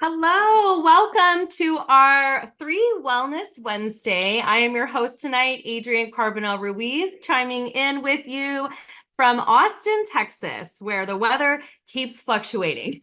Hello, welcome to our Three Wellness Wednesday. I am your host tonight, ADRIANNE Ruiz, chiming in with you from Austin, Texas, where the weather keeps fluctuating.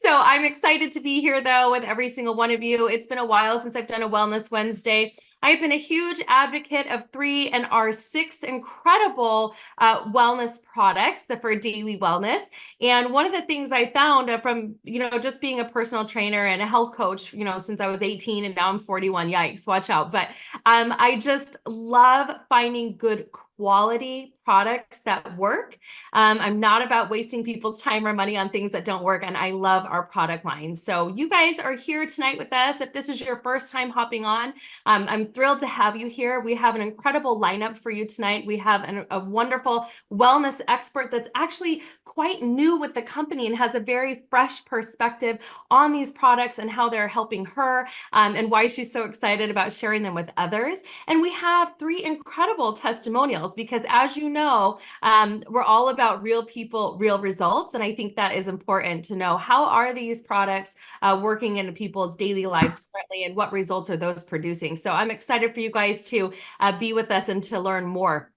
So I'm excited to be here, though, with every single one of you. It's been a while since I've done a Wellness Wednesday. I've been a huge advocate of 3 and our 6 incredible wellness products that for daily wellness. And one of the things I found from, just being a personal trainer and a health coach, since I was 18 and now I'm 41, yikes, watch out. But I just love finding good quality products that work. I'm not about wasting people's time or money on things that don't work, and I love our product line. So you guys are here tonight with us. If this is your first time hopping on, I'm thrilled to have you here. We have an incredible lineup for you tonight. We have a wonderful wellness expert that's actually quite new with the company and has a very fresh perspective on these products and how they're helping her, and why she's so excited about sharing them with others. And we have 3 incredible testimonials because, as you know, we're all about real people, real results. And I think that is important to know. How are these products working in people's daily lives currently, and what results are those producing? So I'm excited for you guys to be with us and to learn more.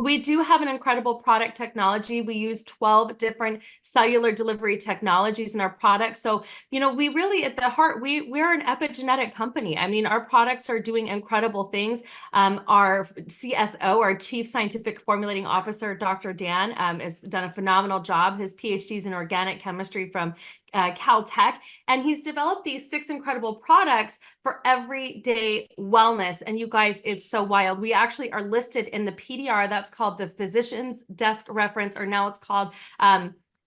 We do have an incredible product technology. We use 12 different cellular delivery technologies in our products. So, we really, at the heart, we're an epigenetic company. I mean, our products are doing incredible things. Our CSO, our Chief Scientific Formulating Officer, Dr. Dan, has done a phenomenal job. His PhD is in organic chemistry from Caltech, and he's developed these 6 incredible products for everyday wellness. And you guys, it's so wild. We actually are listed in the PDR. That's called the Physician's Desk Reference, or now it's called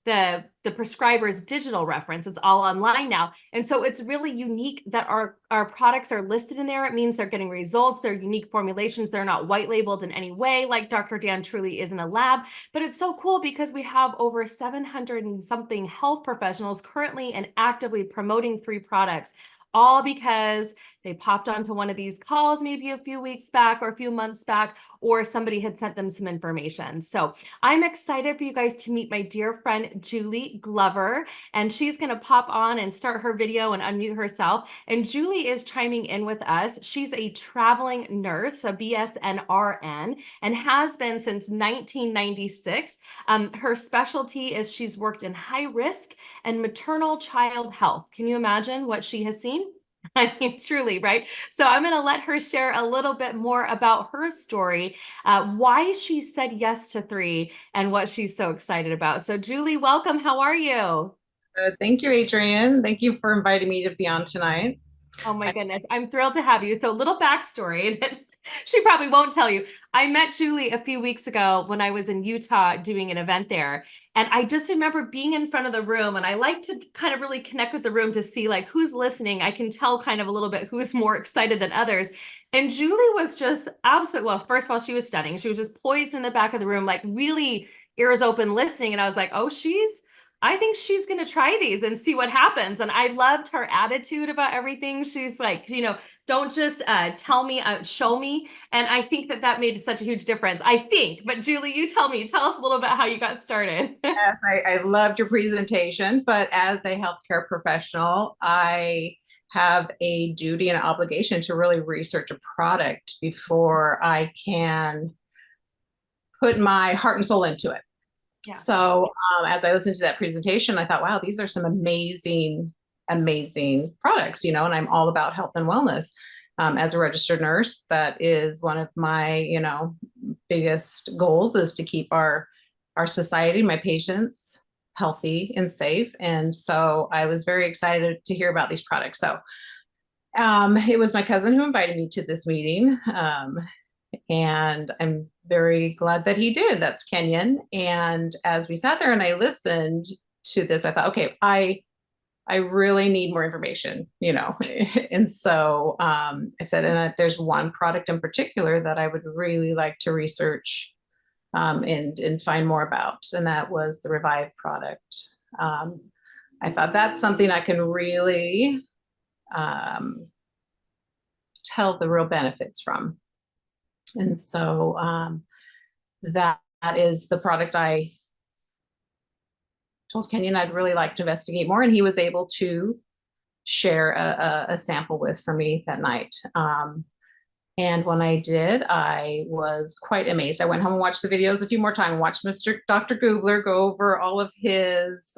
the prescriber's digital reference. It's all online now. And so it's really unique that our products are listed in there. It means they're getting results. They're unique formulations. They're not white labeled in any way, like Dr. Dan truly is in a lab. But it's so cool because we have over 700 and something health professionals currently and actively promoting 3 products, all because they popped onto one of these calls maybe a few weeks back or a few months back, or somebody had sent them some information. So I'm excited for you guys to meet my dear friend, Julie Glover, and she's going to pop on and start her video and unmute herself. And Julie is chiming in with us. She's a traveling nurse, a BSNRN, and has been since 1996. Her specialty is she's worked in high risk and maternal child health. Can you imagine what she has seen? I mean, truly, right? So I'm going to let her share a little bit more about her story, why she said yes to 3, and what she's so excited about. So Julie, welcome. How are you? Thank you, Adrienne. Thank you for inviting me to be on tonight. Oh my goodness. I'm thrilled to have you. So, little backstory that she probably won't tell you. I met Julie a few weeks ago when I was in Utah doing an event there. And I just remember being in front of the room, and I like to kind of really connect with the room to see like who's listening. I can tell kind of a little bit who's more excited than others. And Julie was just absolutely, well, first of all, she was stunning. She was just poised in the back of the room, like really ears open listening. And I was like, oh, I think she's going to try these and see what happens. And I loved her attitude about everything. She's like, don't just tell me, show me. And I think that made such a huge difference, I think. But Julie, you tell us a little bit how you got started. Yes, I loved your presentation, but as a healthcare professional, I have a duty and obligation to really research a product before I can put my heart and soul into it. Yeah. So as I listened to that presentation, I thought, wow, these are some amazing, amazing products, and I'm all about health and wellness. As a registered nurse, that is one of my, biggest goals is to keep our society, my patients healthy and safe. And so I was very excited to hear about these products. So it was my cousin who invited me to this meeting. And I'm very glad that he did. That's Kenyon. And as we sat there and I listened to this, I thought, okay, I really need more information, And so I said, and there's one product in particular that I would really like to research and find more about, and that was the Revive product. I thought that's something I can really tell the real benefits from. And so that is the product I told Kenyon I'd really like to investigate more, and he was able to share a sample with for me that night. And when I did, I was quite amazed. I went home and watched the videos a few more times, watched Dr. Googler go over all of his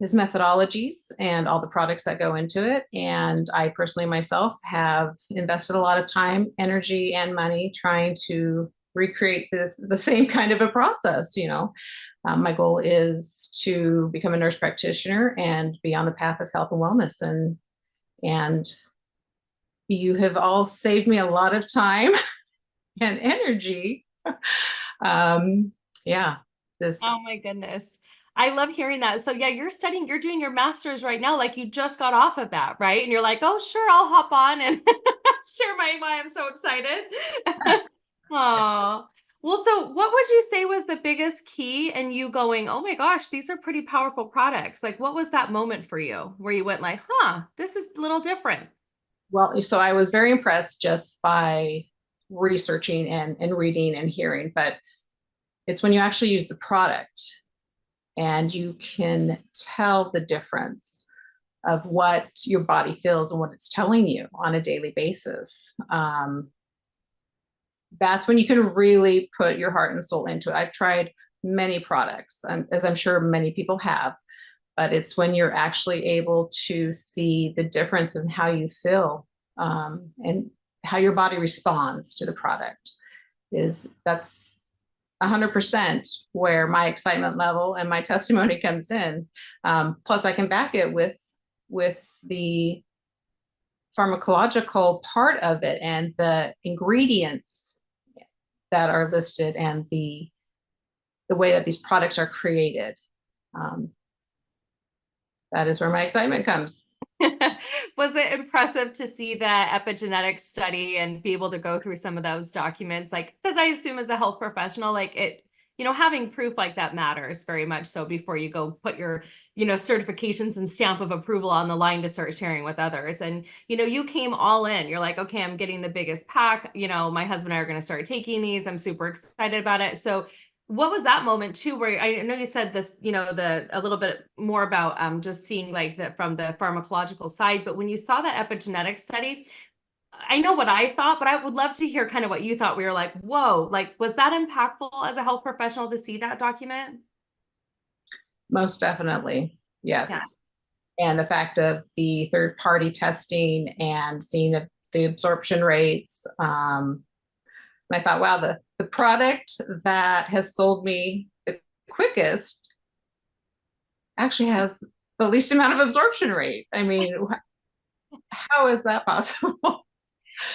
methodologies and all the products that go into it. And I personally myself have invested a lot of time, energy, and money trying to recreate the same kind of a process. My goal is to become a nurse practitioner and be on the path of health and wellness. And you have all saved me a lot of time and energy. Yeah, this. Oh my goodness. I love hearing that. So yeah, you're doing your master's right now. Like you just got off of that, right? And you're like, oh, sure, I'll hop on and share why I'm so excited. Oh, well, so what would you say was the biggest key in you going, oh my gosh, these are pretty powerful products? Like, what was that moment for you where you went like, huh, this is a little different? Well, so I was very impressed just by researching and reading and hearing, but it's when you actually use the product and you can tell the difference of what your body feels and what it's telling you on a daily basis. That's when you can really put your heart and soul into it. I've tried many products, as I'm sure many people have, but it's when you're actually able to see the difference in how you feel, and how your body responds to the product. That's 100% where my excitement level and my testimony comes in. Plus, I can back it with the pharmacological part of it and the ingredients that are listed and the way that these products are created. That is where my excitement comes. Was it impressive to see that epigenetics study and be able to go through some of those documents? Like, because I assume as a health professional, like having proof like that matters very much so before you go put your, certifications and stamp of approval on the line to start sharing with others. And, you came all in. You're like, okay, I'm getting the biggest pack. My husband and I are going to start taking these. I'm super excited about it. So what was that moment too, where I know you said this, a little bit more about just seeing like that from the pharmacological side, but when you saw that epigenetic study, I know what I thought, but I would love to hear kind of what you thought. We were like, whoa, like was that impactful as a health professional to see that document? Most definitely. Yeah. Yes. And the fact of the third party testing and seeing the absorption rates. I thought, wow, the product that has sold me the quickest actually has the least amount of absorption rate. I mean, how is that possible?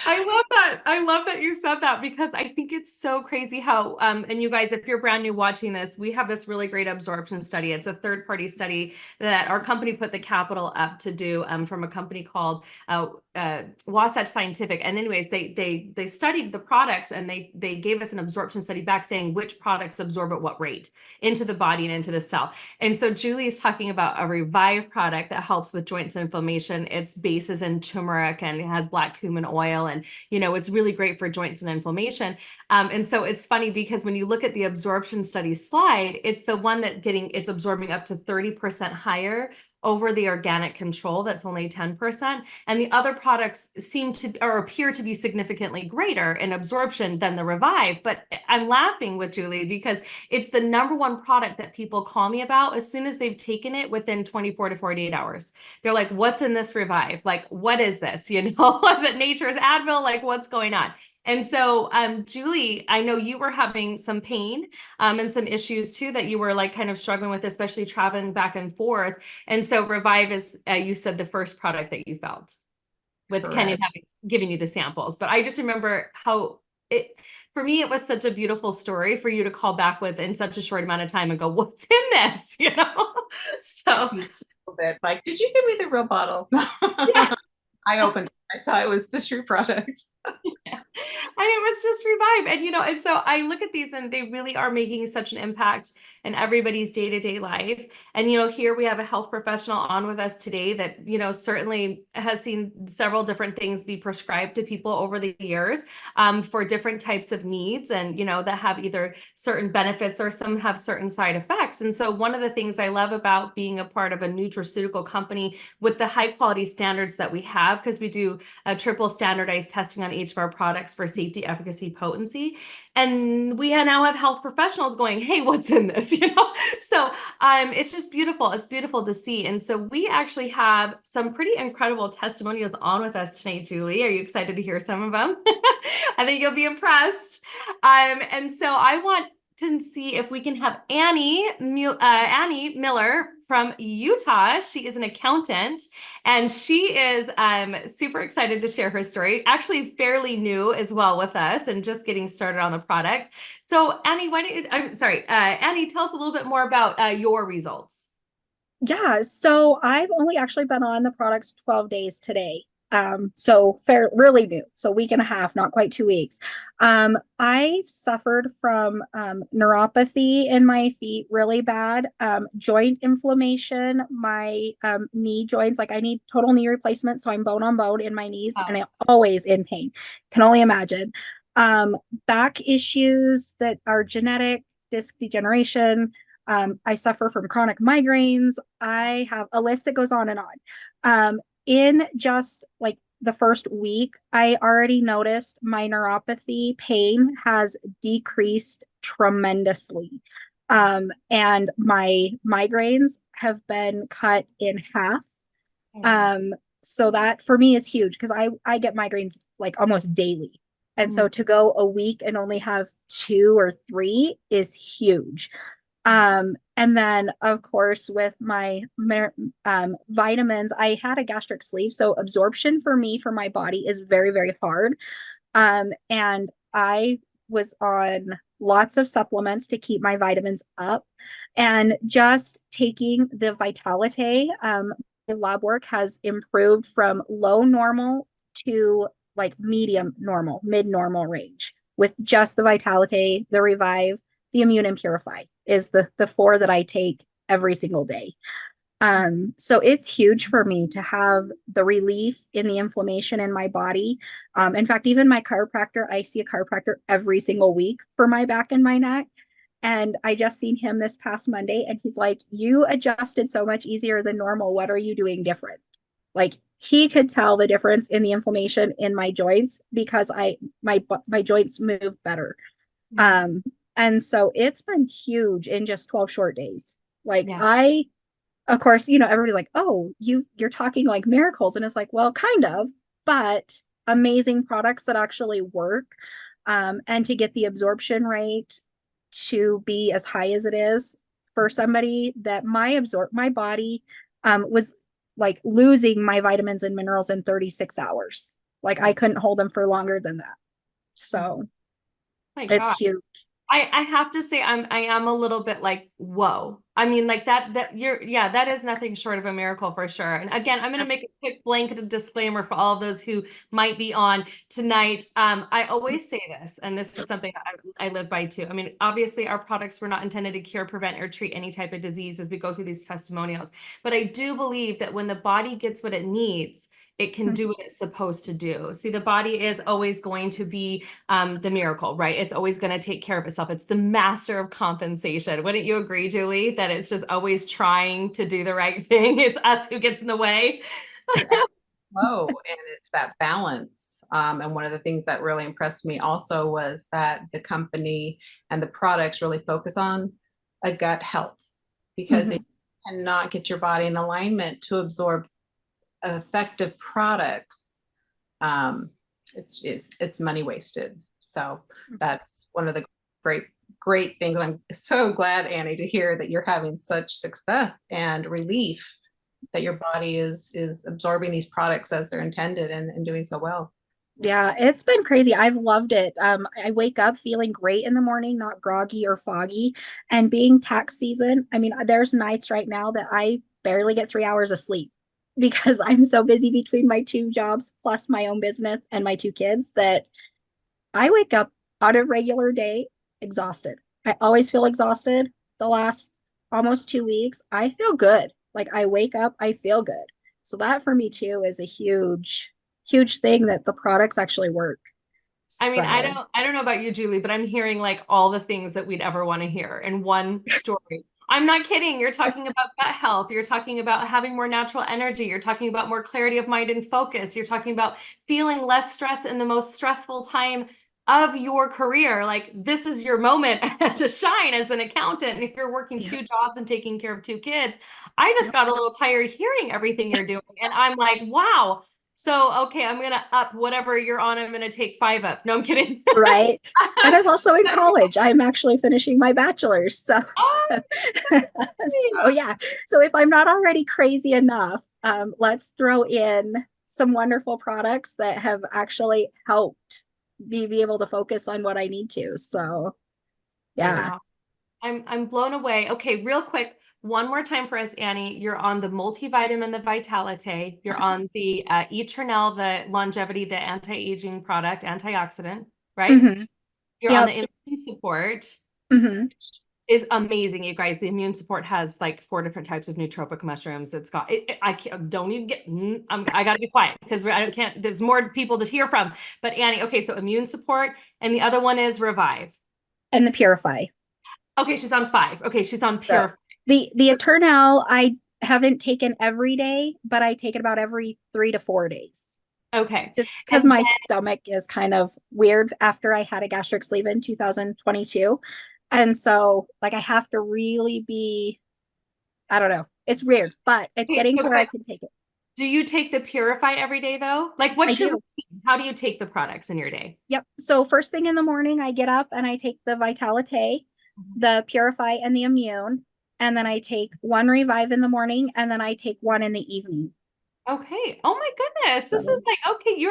I love that. I love that you said that because I think it's so crazy how, and you guys, if you're brand new watching this, we have this really great absorption study. It's a third-party study that our company put the capital up to do, from a company called Wasatch Scientific. And anyways, they studied the products and they gave us an absorption study back saying which products absorb at what rate into the body and into the cell. And so Julie is talking about a Revive product that helps with joints inflammation. Its base is in turmeric and it has black cumin oil, and it's really great for joints and inflammation. And so it's funny because when you look at the absorption study slide, it's the one it's absorbing up to 30% higher over the organic control that's only 10%. And the other products seem to or appear to be significantly greater in absorption than the Revive. But I'm laughing with Julie because it's the number one product that people call me about as soon as they've taken it within 24 to 48 hours. They're like, what's in this Revive? Like, what is this? Is it nature's Advil? Like, what's going on? And so, Julie, I know you were having some pain and some issues too that you were like kind of struggling with, especially traveling back and forth. And so Revive is, you said, the first product that you felt with Kenny having given you the samples. But I just remember how for me, it was such a beautiful story for you to call back with in such a short amount of time and go, what's in this? So Bit like, did you give me the real bottle? yeah. I opened it. I saw it was the True product. Yeah. And it was just Revive. And, and so I look at these and they really are making such an impact. in everybody's day-to-day life. And, here we have a health professional on with us today that, certainly has seen several different things be prescribed to people over the years for different types of needs and, that have either certain benefits or some have certain side effects. And so one of the things I love about being a part of a nutraceutical company with the high quality standards that we have, because we do a triple standardized testing on each of our products for safety, efficacy, potency. And we now have health professionals going, hey, what's in this? So it's just beautiful. It's beautiful to see. And so we actually have some pretty incredible testimonials on with us tonight, Julie. Are you excited to hear some of them? I think you'll be impressed. And so I want to see if we can have Annie Miller from Utah. She is an accountant, and she is super excited to share her story. Actually, fairly new as well with us, and just getting started on the products. So, Annie, Annie, tell us a little bit more about your results. Yeah, so I've only actually been on the products 12 days today. So really new. So a week and a half, not quite 2 weeks. I've suffered from neuropathy in my feet really bad, joint inflammation, my knee joints, like I need total knee replacement. So I'm bone on bone in my knees and I'm always in pain. Can only imagine. Back issues that are genetic, disc degeneration. I suffer from chronic migraines. I have a list that goes on and on. In just like the first week, I already noticed my neuropathy pain has decreased tremendously. And my migraines have been cut in half. So that for me is huge because I get migraines like almost daily. And so to go a week and only have 2 or 3 is huge. And then of course with my vitamins, I had a gastric sleeve. So absorption for me, for my body is very, very hard. And I was on lots of supplements to keep my vitamins up and just taking the Vitalite, the lab work has improved from low normal to like medium normal, mid normal range with just the Vitalite, the Revive, the Immune and Purify is the 4 that I take every single day. So it's huge for me to have the relief in the inflammation in my body. In fact, even my chiropractor, I see a chiropractor every single week for my back and my neck. And I just seen him this past Monday and he's like, you adjusted so much easier than normal. What are you doing different? Like he could tell the difference in the inflammation in my joints because my joints move better. And so it's been huge in just 12 short days. Like of course, everybody's like, oh, you're talking like miracles. And it's like, well, kind of, but amazing products that actually work. And to get the absorption rate to be as high as it is for somebody that my body was like losing my vitamins and minerals in 36 hours. Like I couldn't hold them for longer than that. So it's huge. I have to say I am a little bit like, whoa. I mean, like that is nothing short of a miracle for sure. And again, I'm going to make a quick blanket disclaimer for all of those who might be on tonight. I always say this, and this is something I live by too. I mean, obviously our products were not intended to cure, prevent, or treat any type of disease as we go through these testimonials. But I do believe that when the body gets what it needs, it can do what it's supposed to do. See, the body is always going to be the miracle, right? It's always going to take care of itself. It's the master of compensation. Wouldn't you agree, Julie, that it's just always trying to do the right thing? It's us who gets in the way. Flow, and it's that balance. And one of the things that really impressed me also was that the company and the products really focus on a gut health because if you cannot get your body in alignment to absorb effective products, it's money wasted. So that's one of the great things. I'm so glad, Annie, to hear that you're having such success and relief that your body is absorbing these products as they're intended and doing so well. Yeah, it's been crazy. I've loved it. I wake up feeling great in the morning, not groggy or foggy. And being tax season, I mean, there's nights right now that I barely get 3 hours of sleep because I'm so busy between my 2 jobs plus my own business and my 2 kids that I wake up on a regular day exhausted. I always feel exhausted. the last almost 2 weeks, I feel good. Like I wake up, I feel good. So that for me too is a huge, huge thing that the products actually work. I mean, So I don't know about you, Julie, but I'm hearing like all the things that we'd ever want to hear in one story. I'm not kidding. You're talking about gut health. You're talking about having more natural energy. You're talking about more clarity of mind and focus. You're talking about feeling less stress in the most stressful time of your career. Like this is your moment to shine as an accountant. And if you're working yeah, 2 jobs and taking care of 2 kids, I just yeah, got a little tired hearing everything you're doing. And I'm like, wow. So, okay, I'm gonna up whatever you're on. I'm gonna take 5 up. No, I'm kidding. right. And I'm also in college. I'm actually finishing my bachelor's. So Oh, so yeah. So if I'm not already crazy enough, let's throw in some wonderful products that have actually helped me be able to focus on what I need to. So yeah. wow. I'm blown away. Okay, real quick, one more time for us, Annie. You're on the multivitamin, the Vitalite. You're on the Eternal, the longevity, the anti-aging product, antioxidant, right? Hmm. You're on the Yep. immune support. Hmm. Is amazing, you guys. The immune support has like 4 different types of nootropic mushrooms. It's got I can't, don't even get I gotta be quiet because I don't can't there's more people to hear from. But Annie, okay, so immune support, and the other one is revive. And the Purify. Okay, she's on 5. Okay, she's on So pure. the Eternal I haven't taken every day, but I take it about every 3 to 4 days. Okay. Just because And my stomach is kind of weird after I had a gastric sleeve in 2022. And so like I have to really be, I don't know. It's weird, but it's okay, getting to so where I but can take it. do you take the Purify every day though? Like I what's your do. routine? How do you take the products in your day? Yep. So first thing in the morning, I get up and I take the Vitalite, the Purify, and the Immune. And then I take one Revive in the morning, and then I take one in the evening. Okay. Oh my goodness. This is So like, okay,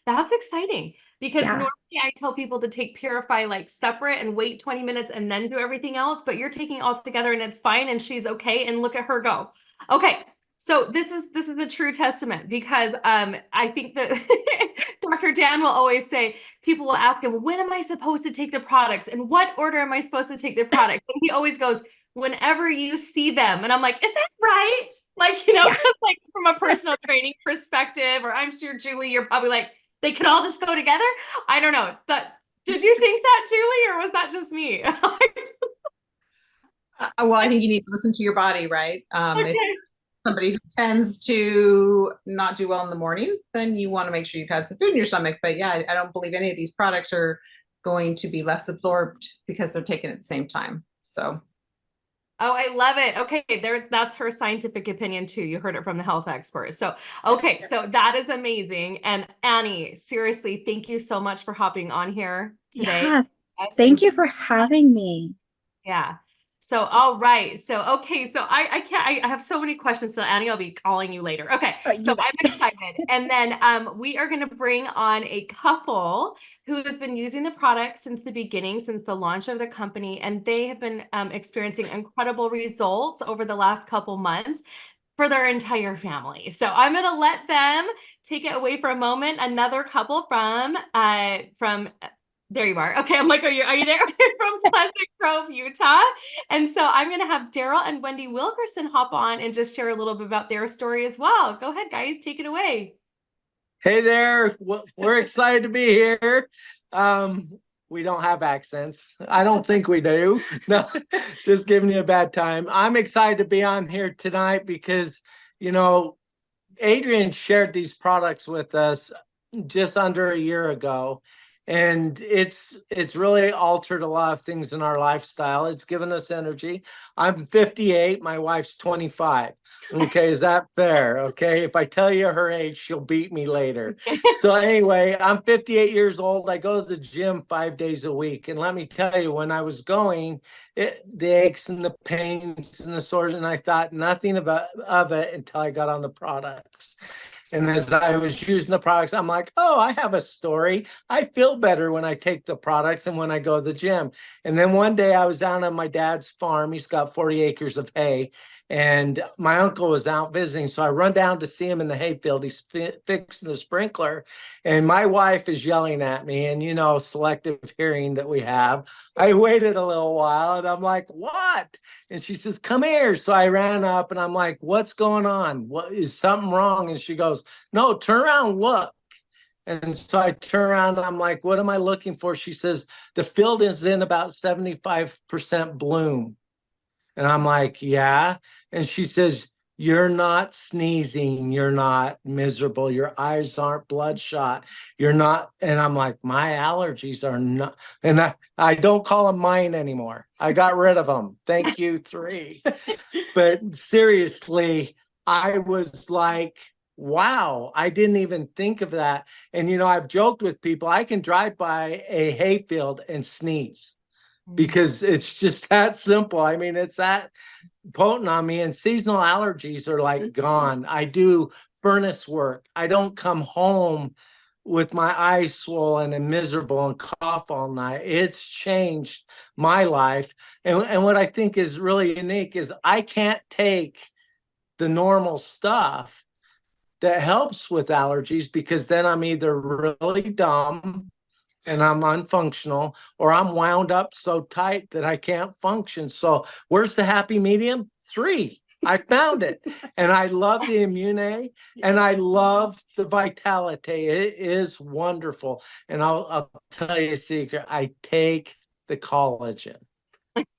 that's exciting because yeah. normally I tell people to take Purify like separate and wait 20 minutes and then do everything else, but you're taking all together and it's fine and she's okay and look at her go. Okay. So this is a true testament because I think that Dr. Dan will always say people will ask him, when am I supposed to take the products and what order am I supposed to take the products? And he always goes, whenever you see them. And I'm like, is that right? Like, Yeah. like from a personal training perspective, or I'm sure Julie, you're probably like, they could all just go together. I don't know. Did you think that, Julie, or was that just me? Well, I think you need to listen to your body, right? If Okay. somebody who tends to not do well in the mornings, then you want to make sure you've had some food in your stomach. But yeah, I don't believe any of these products are going to be less absorbed because they're taken at the same time. So Oh, I love it. Okay, that's her scientific opinion too. You heard it from the health expert. So, okay, so that is amazing. And Annie, seriously, thank you so much for hopping on here today. Yeah. Yes, and Thank you for having me. yeah. So, all right. So, okay. So I can't, I have so many questions. So Annie, I'll be calling you later. Okay. So You I'm bet. excited. And then we are going to bring on a couple who has been using the product since the beginning, since the launch of the company. And they have been experiencing incredible results over the last couple months for their entire family. So I'm going to let them take it away for a moment. Another couple from there you are. Okay, I'm like, are you there? Okay, from Pleasant Grove, Utah. And so I'm going to have Daryl and Wendy Wilkerson hop on and just share a little bit about their story as well. Go ahead, guys, take it away. Hey there. We're excited to be here. We don't have accents. I don't think we do. No, just giving you a bad time. I'm excited to be on here tonight because, you know, Adrian shared these products with us just under a year ago. And it's really altered a lot of things in our lifestyle. It's given us energy. I'm 58, my wife's 25. Okay, is that fair? Okay, if I tell you her age, she'll beat me later. So anyway, I'm 58 years old. I go to the gym 5 days a week. And let me tell you, when I was going, the aches and the pains and the sores, and I thought nothing of it until I got on the products. And as I was using the products, I'm like, oh, I have a story. I feel better when I take the products and when I go to the gym. And then one day I was down on my dad's farm. He's got 40 acres of hay. And my uncle was out visiting, so I run down to see him in the hayfield. He's fixing the sprinkler, and my wife is yelling at me. And selective hearing that we have. I waited a little while, and I'm like, "What?" And she says, "Come here." So I ran up, and I'm like, "What's going on? What is something wrong?" And she goes, "No, turn around, and look." And so I turn around, and I'm like, "What am I looking for?" She says, "The field is in about 75% bloom." And I'm like, "Yeah." And she says, "You're not sneezing. You're not miserable. Your eyes aren't bloodshot. You're not." And I'm like, "My allergies are not." And I don't call them mine anymore. I got rid of them. Thank you, 3. But seriously, I was like, wow, I didn't even think of that. And, I've joked with people, I can drive by a hayfield and sneeze because it's just that simple. I mean, it's that potent on me, and seasonal allergies are like gone. I do furnace work. I don't come home with my eyes swollen and miserable and cough all night. It's changed my life. And what I think is really unique is I can't take the normal stuff that helps with allergies, because then I'm either really dumb and I'm unfunctional, or I'm wound up so tight that I can't function. So where's the happy medium? 3. I found it. And I love the Immune, and I love the Vitality. It is wonderful. And I'll tell you a secret. I take the collagen.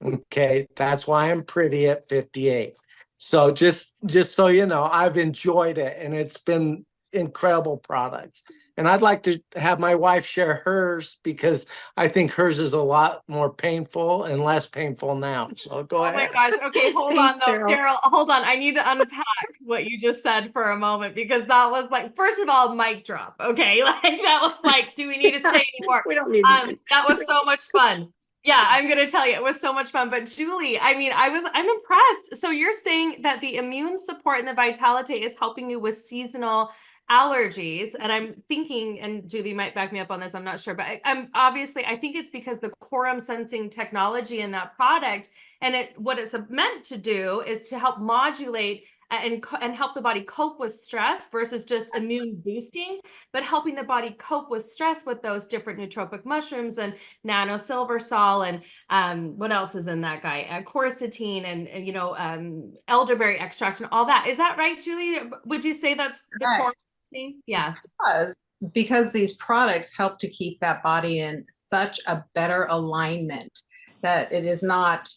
Okay. That's why I'm pretty at 58. So just so you know, I've enjoyed it, and it's been incredible products. And I'd like to have my wife share hers, because I think hers is a lot more painful and less painful now. So go ahead. Oh my gosh. Okay, hold on Thanks, though. Daryl. Daryl, hold on. I need to unpack what you just said for a moment, because that was like, first of all, mic drop. Okay. Like that was like, do we need to say anymore? We don't need That was so much fun. Yeah, I'm gonna tell you, it was so much fun. But Julie, I mean, I'm impressed. So you're saying that the immune support and the Vitality is helping you with seasonal allergies, and I'm thinking, and Julie might back me up on this, I'm not sure, but I'm obviously, I think it's because the quorum sensing technology in that product, and what it's meant to do is to help modulate and help the body cope with stress versus just immune boosting, but helping the body cope with stress with those different nootropic mushrooms and nano silver sol, and what else is in that guy? Quercetin and elderberry extract and all that. Is that right, Julie? Would you say that's the Right. core thing? Yeah. Because these products help to keep that body in such a better alignment, that it is not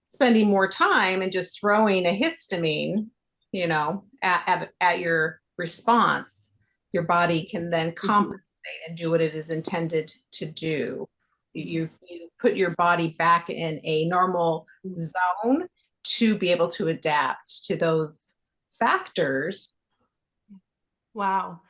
spending more time and just throwing a histamine, at your response. Your body can then compensate and do what it is intended to do. You put your body back in a normal zone to be able to adapt to those factors. Wow.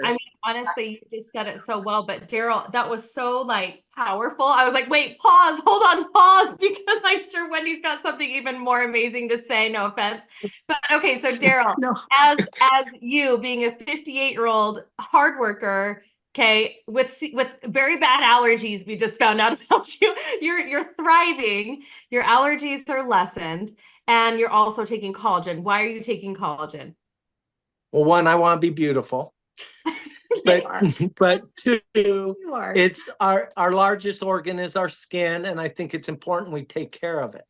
I mean, honestly, you just said it so well, but Daryl, that was so like powerful. I was like, wait, pause, hold on, pause, because I'm sure Wendy's got something even more amazing to say. No offense. But okay, so Daryl, No. as you being a 58-year-old hard worker, okay, with very bad allergies, we just found out about you. You're thriving, your allergies are lessened, and you're also taking collagen. Why are you taking collagen? Well, 1, I want to be beautiful. But 2, it's our largest organ is our skin, and I think it's important we take care of it.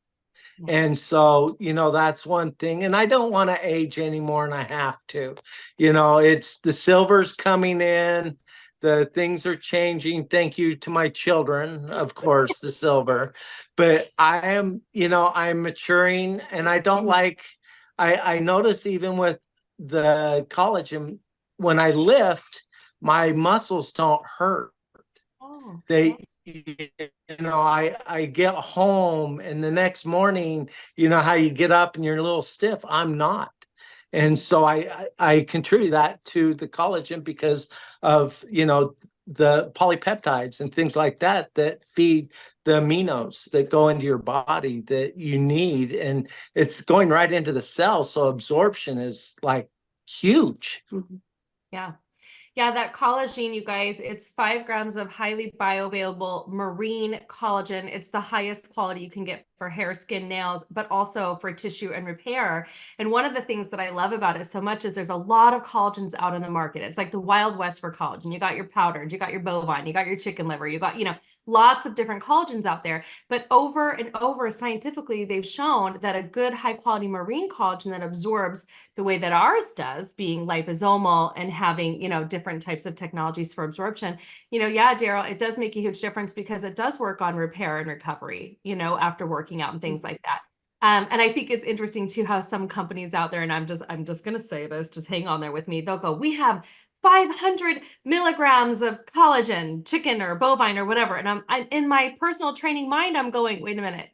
And so, that's one thing. And I don't want to age anymore, and I have to. It's the silver's coming in, the things are changing. Thank you to my children, of course, the silver. But I'm maturing, and I don't like. I notice even with the collagen, when I lift, my muscles don't hurt. Oh, They, I get home, and the next morning, how you get up and you're a little stiff. I'm not. And so I contribute that to the collagen because of, the polypeptides and things like that feed the aminos that go into your body that you need. And it's going right into the cell. So absorption is like huge. yeah. Yeah, that collagen, you guys, it's 5 grams of highly bioavailable marine collagen. It's the highest quality you can get for hair, skin, nails, but also for tissue and repair. And one of the things that I love about it so much is there's a lot of collagens out in the market. It's like the Wild West for collagen. You got your powdered, you got your bovine, you got your chicken liver, you got, lots of different collagens out there. But over and over, scientifically, they've shown that a good high quality marine collagen that absorbs the way that ours does, being liposomal and having, different types of technologies for absorption, yeah, Daryl, it does make a huge difference because it does work on repair and recovery, after working out and things like that. And I think it's interesting too how some companies out there, and I'm just going to say this, just hang on there with me. They'll go, we have 500 milligrams of collagen, chicken or bovine or whatever. And I'm in my personal training mind, I'm going, wait a minute,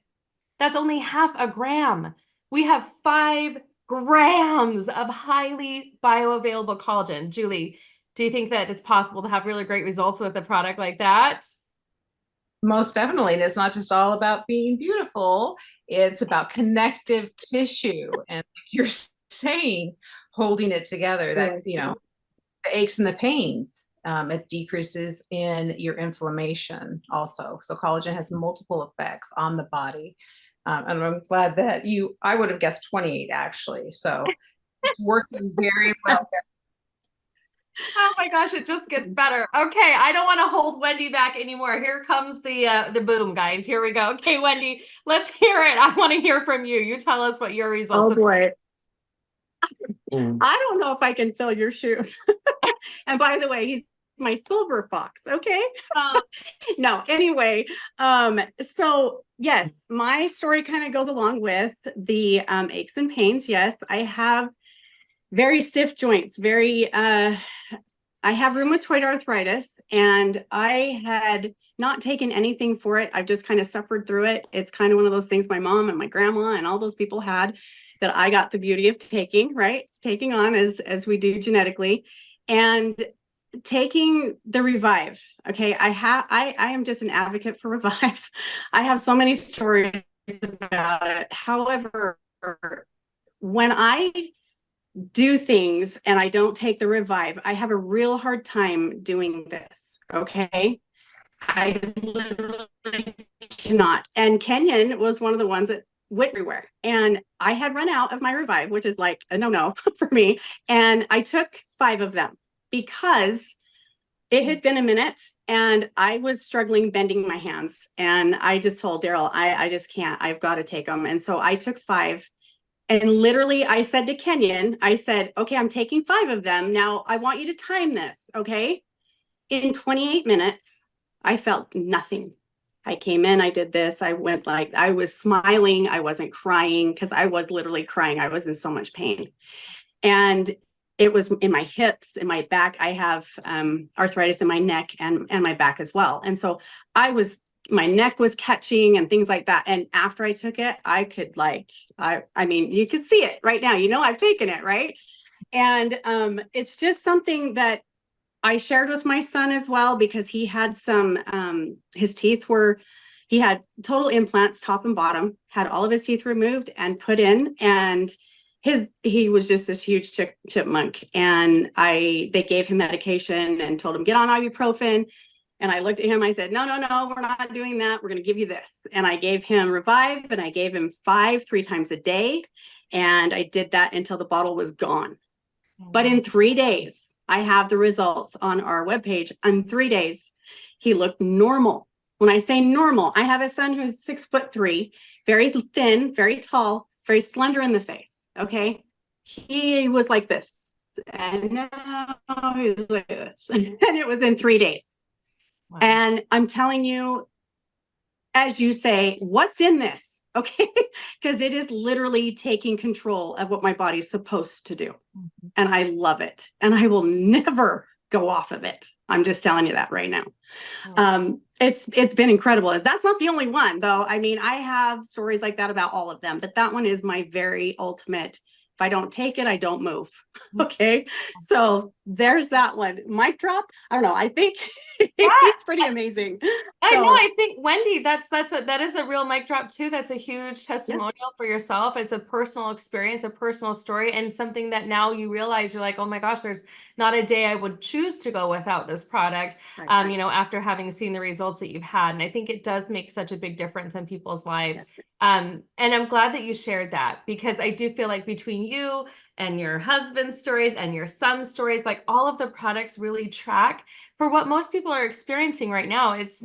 that's only half a gram. We have 5 grams of highly bioavailable collagen. Julie, do you think that it's possible to have really great results with a product like that? Most definitely. And it's not just all about being beautiful. It's about connective tissue. And like you're saying, holding it together, that, the aches and the pains. It decreases in your inflammation also. So collagen has multiple effects on the body. And I'm glad that I would have guessed 28 actually. So it's working very well. Oh my gosh, it just gets better. Okay, I don't want to hold Wendy back anymore. Here comes the boom, guys. Here we go. Okay, Wendy, let's hear it. I want to hear from you. You tell us what your results. Oh boy. I don't know if I can fill your shoe. And by the way, he's my silver fox. Okay. No, anyway. So yes, my story kind of goes along with the aches and pains. Yes, I have very stiff joints, I have rheumatoid arthritis, and I had not taken anything for it. I've just kind of suffered through it. It's kind of one of those things my mom and my grandma and all those people had that I got the beauty of taking on as we do genetically, and taking the Revive. Okay. I am just an advocate for Revive. I have so many stories about it. However, when I do things and I don't take the Revive, I have a real hard time doing this. Okay. I literally cannot. And Kenyon was one of the ones that went everywhere. And I had run out of my Revive, which is like a no-no for me. And I took 5 of them because it had been a minute and I was struggling bending my hands. And I just told Daryl, I just can't, I've got to take them. And so I took 5. And literally I said to Kenyon, I said, okay, I'm taking 5 of them. Now I want you to time this. Okay. In 28 minutes, I felt nothing. I came in, I did this. I went like, I was smiling. I wasn't crying because I was literally crying. I was in so much pain. And it was in my hips, in my back. I have arthritis in my neck and my back as well. And so my neck was catching and things like that. And after I took it, I could I mean, you could see it right now, I've taken it, right? And it's just something that I shared with my son as well, because he had his teeth he had total implants, top and bottom, had all of his teeth removed and put in. And he was just this huge chipmunk. And they gave him medication and told him, get on ibuprofen. And I looked at him, I said, no, we're not doing that. We're going to give you this. And I gave him Revive, and I gave him 5, 3 times a day. And I did that until the bottle was gone. But in 3 days, I have the results on our webpage. In 3 days, he looked normal. When I say normal, I have a son who's 6'3", very thin, very tall, very slender in the face. Okay. He was like this. And now he's like this. And it was in 3 days. Wow. And I'm telling you, as you say, what's in this? Okay. Because it is literally taking control of what my body's supposed to do. Mm-hmm. And I love it. And I will never go off of it. I'm just telling you that right now. Oh. It's been incredible. That's not the only one though. I mean, I have stories like that about all of them, but that one is my very ultimate If I don't take it, I don't move. Okay. So there's that one. Mic drop. I don't know. I think he's pretty amazing. I know. So- I think Wendy, that is a real mic drop too. That's a huge testimonial for yourself. It's a personal experience, a personal story, and something that now you realize you're like, oh my gosh, there's not a day I would choose to go without this product. Right. You know, after having seen the results that you've had. And I think it does make such a big difference in people's lives. Yes. And I'm glad that you shared that, because I do feel like between you and your husband's stories and your son's stories, like all of the products really track for what most people are experiencing right now. It's,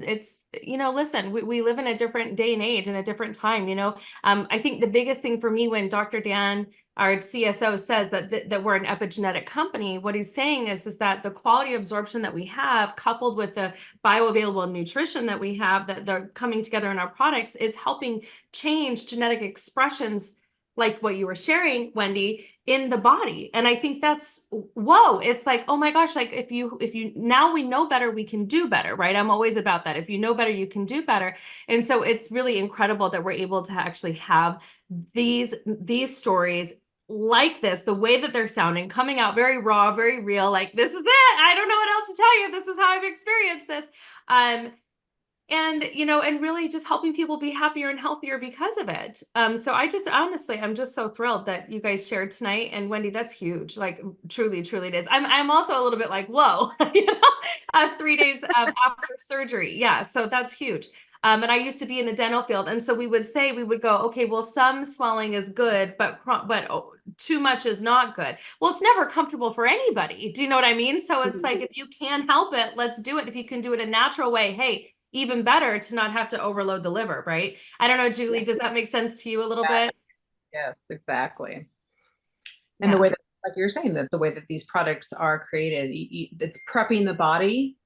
you know, listen, we live in a different day and age and a different time, you know. I think the biggest thing for me when Dr. Dan, our CSO, says that we're an epigenetic company, what he's saying is that the quality absorption that we have, coupled with the bioavailable nutrition that we have, that they're coming together in our products, it's helping change genetic expressions like what you were sharing, Wendy, in the body. And I think that's, whoa, it's like, oh my gosh, like if you now we know better, we can do better, right? I'm always about that. If you know better, you can do better. And so it's really incredible that we're able to actually have these stories like this, the way that they're sounding, coming out very raw, very real, like this is it. I don't know what else to tell you. This is how I've experienced this. And, you know, and really just helping people be happier and healthier because of it. So I just, honestly, I'm just so thrilled that you guys shared tonight. And Wendy, that's huge. Like truly, truly it is. I'm also a little bit like, whoa, you know, 3 days after surgery. Yeah. So that's huge. And I used to be in the dental field. And so we would go, okay, well, some swelling is good, but too much is not good. Well, it's never comfortable for anybody. Do you know what I mean? So it's like, if you can help it, let's do it. If you can do it a natural way, hey, even better to not have to overload the liver, right? I don't know, Julie, does that make sense to you a little bit? Yes, exactly. And the way that, like you're saying, that the way that these products are created, it's prepping the body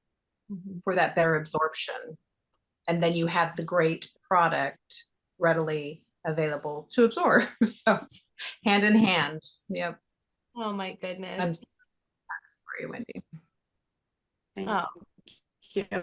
for that better absorption. And then you have the great product readily available to absorb. So hand in hand. Yep. Oh my goodness. I'm sorry, Wendy. Oh. Thank you.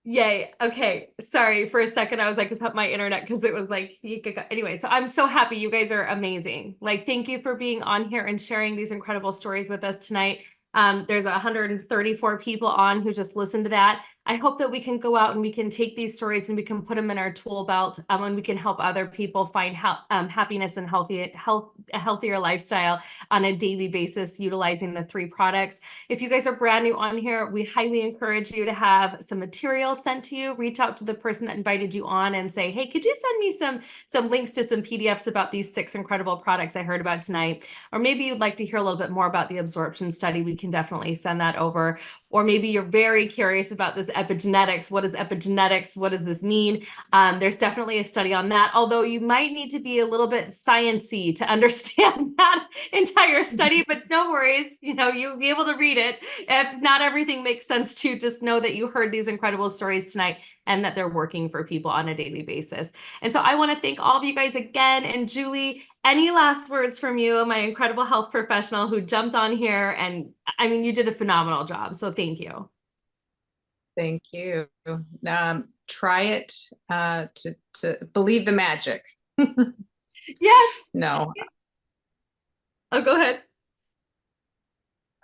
Yay. Okay. Sorry for a second. I was like, it's not my internet because it was like, anyway, so I'm so happy. You guys are amazing. Like, thank you for being on here and sharing these incredible stories with us tonight. There's 134 people on who just listened to that. I hope that we can go out and we can take these stories and we can put them in our tool belt, and we can help other people find happiness and a healthier lifestyle on a daily basis, utilizing the 3 products. If you guys are brand new on here, we highly encourage you to have some material sent to you. Reach out to the person that invited you on and say, hey, could you send me some links to some PDFs about these 6 incredible products I heard about tonight? Or maybe you'd like to hear a little bit more about the absorption study. We can definitely send that over. Or maybe you're very curious about this epigenetics. What is epigenetics? What does this mean? There's definitely a study on that, although you might need to be a little bit science-y to understand that entire study, but no worries, you know, you'll be able to read it. If not everything makes sense to you, just know that you heard these incredible stories tonight and that they're working for people on a daily basis. And so I want to thank all of you guys again. And Julie, any last words from you, my incredible health professional who jumped on here? And I mean, you did a phenomenal job. So thank you. Thank you. Try it to believe the magic. Yes. No. Oh, go ahead.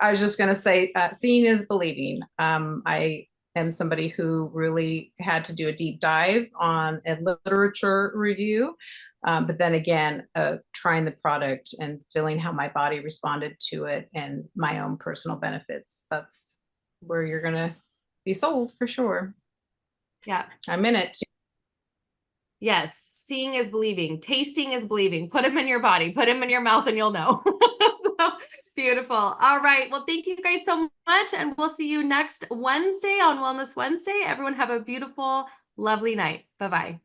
I was just going to say, seeing is believing. I am somebody who really had to do a deep dive on a literature review. But then again, trying the product and feeling how my body responded to it and my own personal benefits. That's where you're going to be sold for sure. Yeah. I'm in it. Yes. Seeing is believing. Tasting is believing. Put them in your body, put them in your mouth, and you'll know. So beautiful. All right. Well, thank you guys so much. And we'll see you next Wednesday on Wellness Wednesday. Everyone have a beautiful, lovely night. Bye-bye.